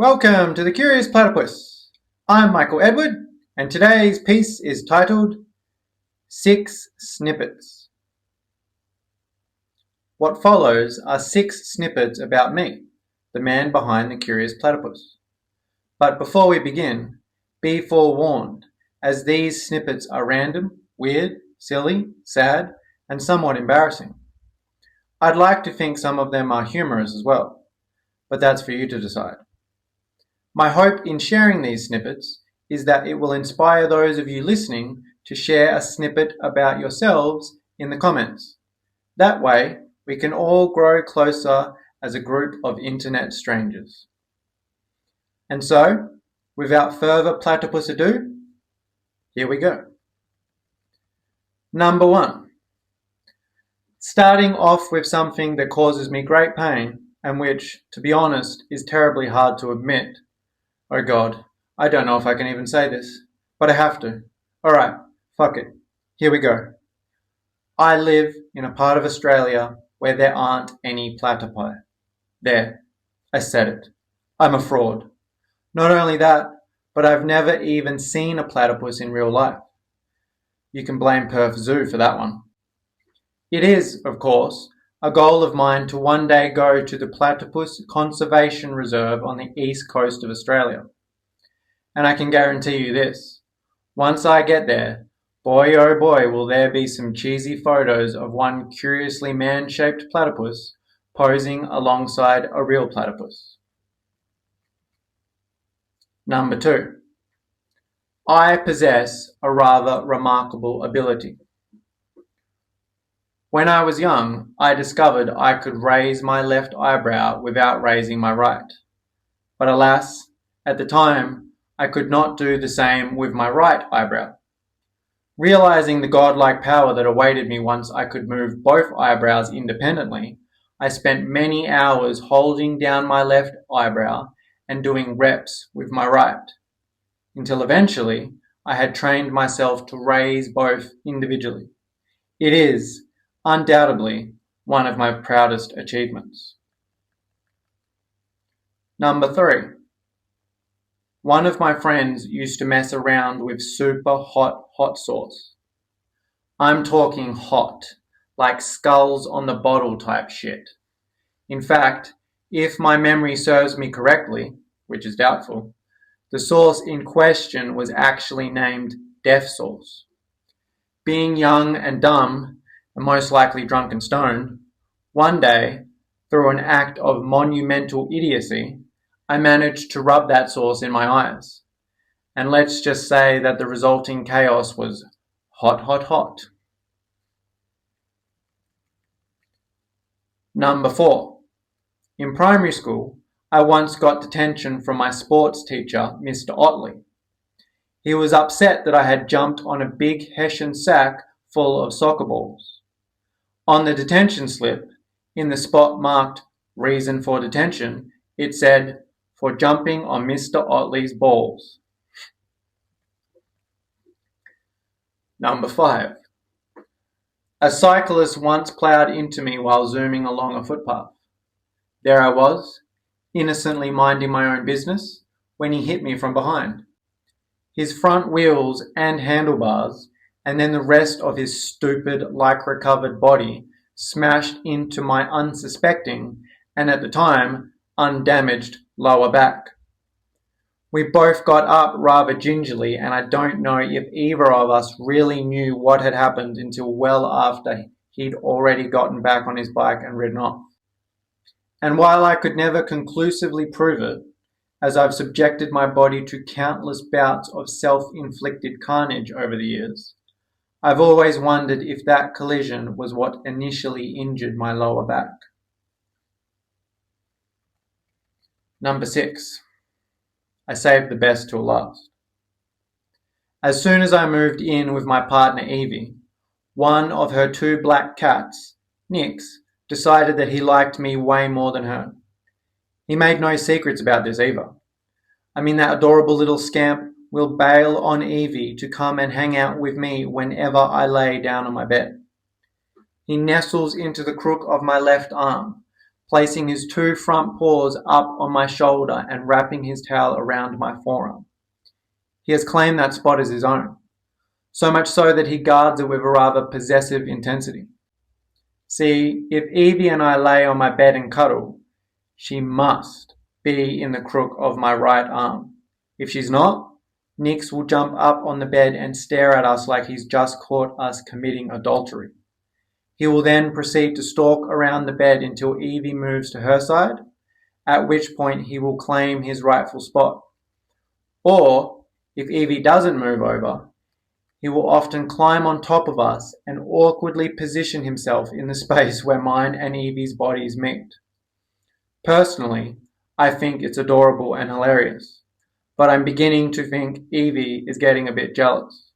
Welcome to the Curious Platypus. I'm Michael Edward, and today's piece is titled 6 Snippets. What follows are 6 snippets about me, the man behind the Curious Platypus. But before we begin, be forewarned, as these snippets are random, weird, silly, sad, and somewhat embarrassing. I'd like to think some of them are humorous as well, but that's for you to decide. My hope in sharing these snippets is that it will inspire those of you listening to share a snippet about yourselves in the comments. That way, we can all grow closer as a group of internet strangers. And so, without further platypus ado, here we go. Number 1. Starting off with something that causes me great pain and which, to be honest, is terribly hard to admit. Oh God, I don't know if I can even say this, but I have to. Alright, fuck it. Here we go. I live in a part of Australia where there aren't any platypi. There, I said it. I'm a fraud. Not only that, but I've never even seen a platypus in real life. You can blame Perth Zoo for that one. It is, of course, a goal of mine to one day go to the Platypus Conservation Reserve on the east coast of Australia. And I can guarantee you this, once I get there, boy oh boy will there be some cheesy photos of one curiously man-shaped platypus posing alongside a real platypus. Number 2. I possess a rather remarkable ability. When I was young, I discovered I could raise my left eyebrow without raising my right. But alas, at the time, I could not do the same with my right eyebrow. Realizing the godlike power that awaited me once I could move both eyebrows independently, I spent many hours holding down my left eyebrow and doing reps with my right, until eventually I had trained myself to raise both individually. It is, undoubtedly, one of my proudest achievements. Number 3. One of my friends used to mess around with super hot sauce. I'm talking hot, like skulls on the bottle type shit. In fact, if my memory serves me correctly, which is doubtful, the sauce in question was actually named death sauce. Being young and dumb, and most likely drunk and stoned, one day, through an act of monumental idiocy, I managed to rub that sauce in my eyes. And let's just say that the resulting chaos was hot. Number 4. In primary school, I once got detention from my sports teacher, Mr. Otley. He was upset that I had jumped on a big Hessian sack full of soccer balls. On the detention slip, in the spot marked "Reason for detention," it said, "For jumping on Mr. Otley's balls." Number 5. A cyclist once ploughed into me while zooming along a footpath. There I was, innocently minding my own business, when he hit me from behind. His front wheels and handlebars, and then the rest of his stupid, lycra-covered body smashed into my unsuspecting, and at the time, undamaged lower back. We both got up rather gingerly, and I don't know if either of us really knew what had happened until well after he'd already gotten back on his bike and ridden off. And while I could never conclusively prove it, as I've subjected my body to countless bouts of self-inflicted carnage over the years, I've always wondered if that collision was what initially injured my lower back. Number 6. I saved the best till last. As soon as I moved in with my partner Evie, one of her 2 black cats, Nix, decided that he liked me way more than her. He made no secrets about this either. I mean, that adorable little scamp will bail on Evie to come and hang out with me whenever I lay down on my bed. He nestles into the crook of my left arm, placing his 2 front paws up on my shoulder and wrapping his tail around my forearm. He has claimed that spot as his own, so much so that he guards it with a rather possessive intensity. See, if Evie and I lay on my bed and cuddle, she must be in the crook of my right arm. If she's not, Nix will jump up on the bed and stare at us like he's just caught us committing adultery. He will then proceed to stalk around the bed until Evie moves to her side, at which point he will claim his rightful spot. Or, if Evie doesn't move over, he will often climb on top of us and awkwardly position himself in the space where mine and Evie's bodies meet. Personally, I think it's adorable and hilarious, but I'm beginning to think Evie is getting a bit jealous.